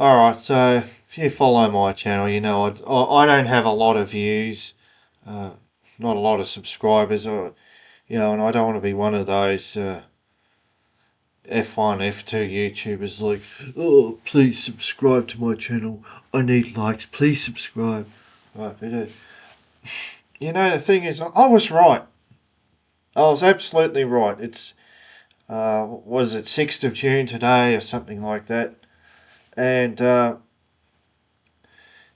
Alright, so if you follow my channel, you know I don't have a lot of views, not a lot of subscribers, and I don't want to be one of those F1, F2 YouTubers like, oh, please subscribe to my channel, I need likes, please subscribe. Right, but, the thing is, I was right. I was absolutely right. It's, was it 6th of June today or something like that? And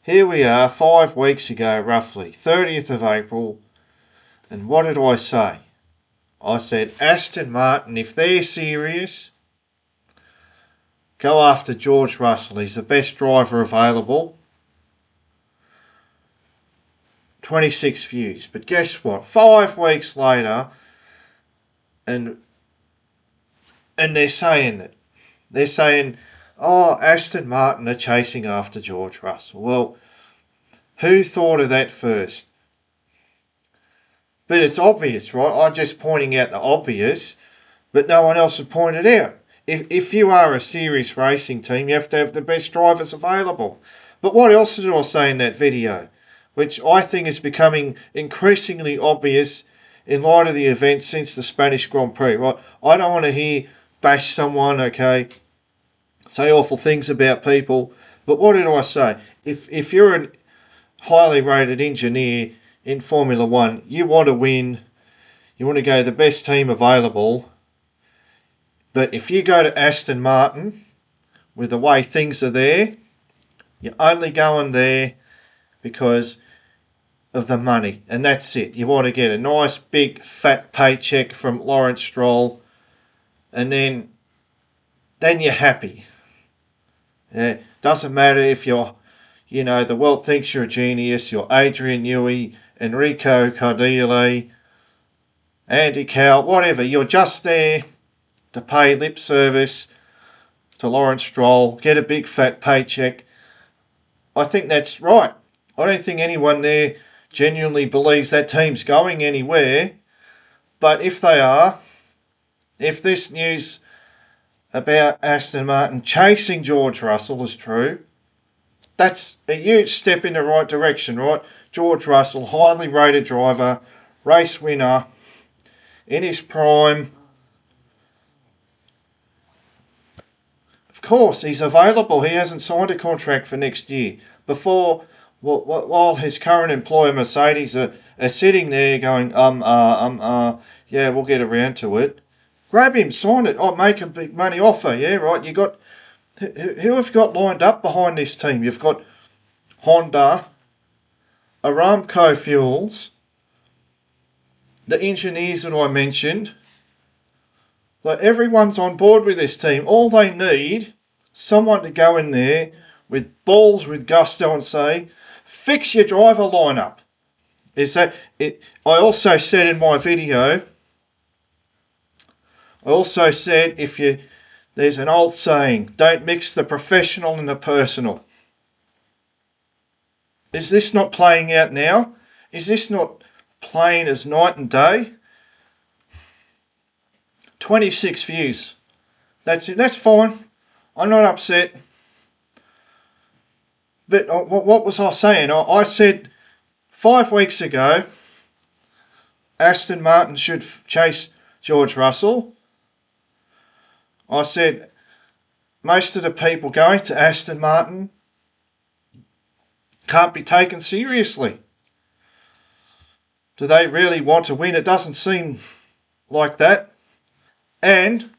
here we are, 5 weeks ago roughly, 30th of April, and what did I say? I said, Aston Martin, if they're serious, go after George Russell. He's the best driver available. 26 views. But guess what? 5 weeks later, and they're saying it. They're saying, oh, Aston Martin are chasing after George Russell. Well, who thought of that first? But it's obvious, right? I'm just pointing out the obvious, but no one else has pointed out. If you are a serious racing team, you have to have the best drivers available. But what else did I say in that video? Which I think is becoming increasingly obvious in light of the events since the Spanish Grand Prix, right? I don't want to hear bash someone, okay, say awful things about people, but what did I say? If you're a highly rated engineer in Formula One, you want to win, you want to go the best team available. But if you go to Aston Martin, with the way things are there, you're only going there because of the money. And that's it. You want to get a nice big fat paycheck from Lawrence Stroll, and then you're happy. Yeah, doesn't matter if you're, the world thinks you're a genius, you're Adrian Newey, Enrico Cardile, Andy Cowell, whatever. You're just there to pay lip service to Lawrence Stroll, get a big fat paycheck. I think that's right. I don't think anyone there genuinely believes that team's going anywhere. But if they are, if this news about Aston Martin chasing George Russell is true, that's a huge step in the right direction, right? George Russell, highly rated driver, race winner, in his prime. Of course, he's available. He hasn't signed a contract for next year. While his current employer, Mercedes, are sitting there going, yeah, we'll get around to it. Grab him, sign it. Oh, make a big money offer. Yeah, right. Who have you got lined up behind this team? You've got Honda, Aramco Fuels, the engineers that I mentioned. Like, everyone's on board with this team. All they need, someone to go in there with balls, with gusto, and say, fix your driver lineup. I also said in my video, there's an old saying, don't mix the professional and the personal. Is this not playing out now? Is this not plain as night and day? 26 views. That's it. That's fine. I'm not upset. But what was I saying? I said 5 weeks ago, Aston Martin should chase George Russell. I said most of the people going to Aston Martin can't be taken seriously. Do they really want to win? It doesn't seem like that. And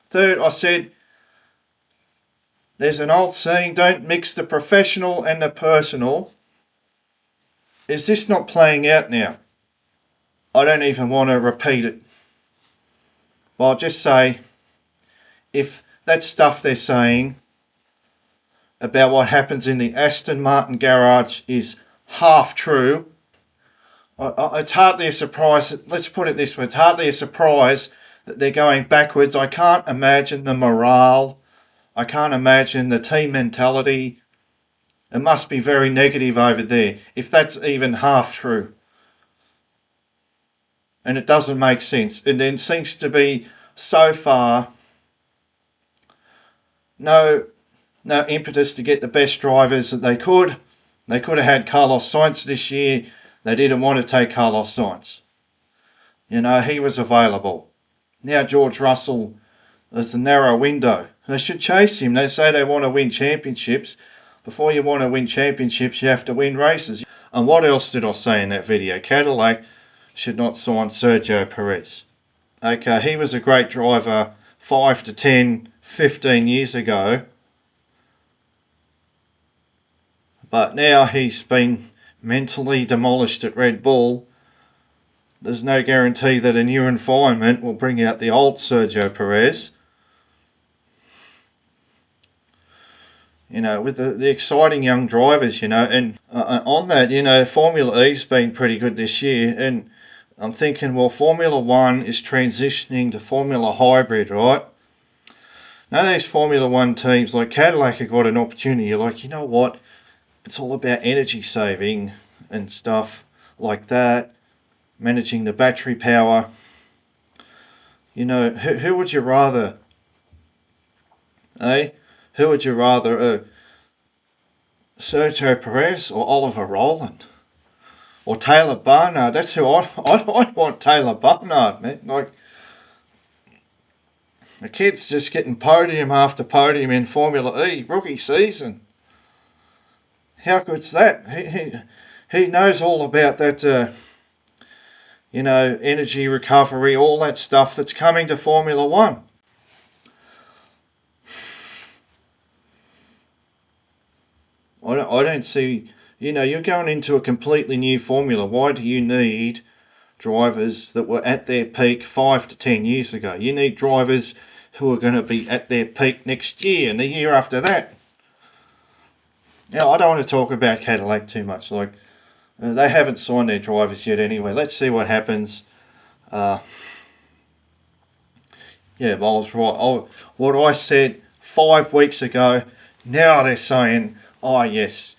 third, I said, there's an old saying, don't mix the professional and the personal. Is this not playing out now? I don't even want to repeat it. Well, I'll just say, if that stuff they're saying about what happens in the Aston Martin garage is half true, it's hardly a surprise. Let's put it this way. It's hardly a surprise that they're going backwards. I can't imagine the morale. I can't imagine the team mentality. It must be very negative over there, if that's even half true. And it doesn't make sense. And then seems to be, so far, no no impetus to get the best drivers that they could. They could have had Carlos Sainz this year. They didn't want to take Carlos Sainz. You know, he was available. Now George Russell, there's a narrow window. They should chase him. They say they want to win championships. Before you want to win championships, you have to win races. And what else did I say in that video? Cadillac should not sign Sergio Perez. Okay, he was a great driver 5 to 10, 15 years ago. But now he's been mentally demolished at Red Bull. There's no guarantee that a new environment will bring out the old Sergio Perez. You know, with the exciting young drivers, you know, and on that, you know, Formula E's been pretty good this year, and I'm thinking, well, Formula 1 is transitioning to Formula Hybrid, right? None of these Formula 1 teams like Cadillac have got an opportunity. You're like, you know what? It's all about energy saving and stuff like that, managing the battery power. You know, who would you rather, eh? Who would you rather, Sergio Perez or Oliver Rowland? Or Taylor Barnard? That's who I'd want. Taylor Barnard, man. Like, the kid's just getting podium after podium in Formula E, rookie season. How good's that? He knows all about that, you know, energy recovery, all that stuff that's coming to Formula 1. I don't see, you know, you're going into a completely new formula. Why do you need drivers that were at their peak 5 to 10 years ago? You need drivers who are going to be at their peak next year and the year after that. Now, I don't want to talk about Cadillac too much. Like, they haven't signed their drivers yet anyway. Let's see what happens. Yeah, I was right. What I said 5 weeks ago, now they're saying, oh yes,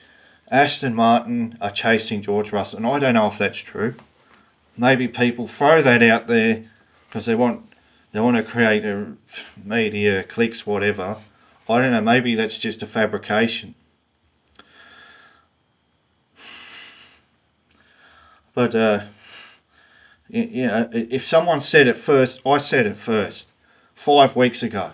Aston Martin are chasing George Russell. And I don't know if that's true. Maybe people throw that out there because they want to create a media, clicks, whatever. I don't know, maybe that's just a fabrication. But, you know, if someone said it first, I said it first 5 weeks ago.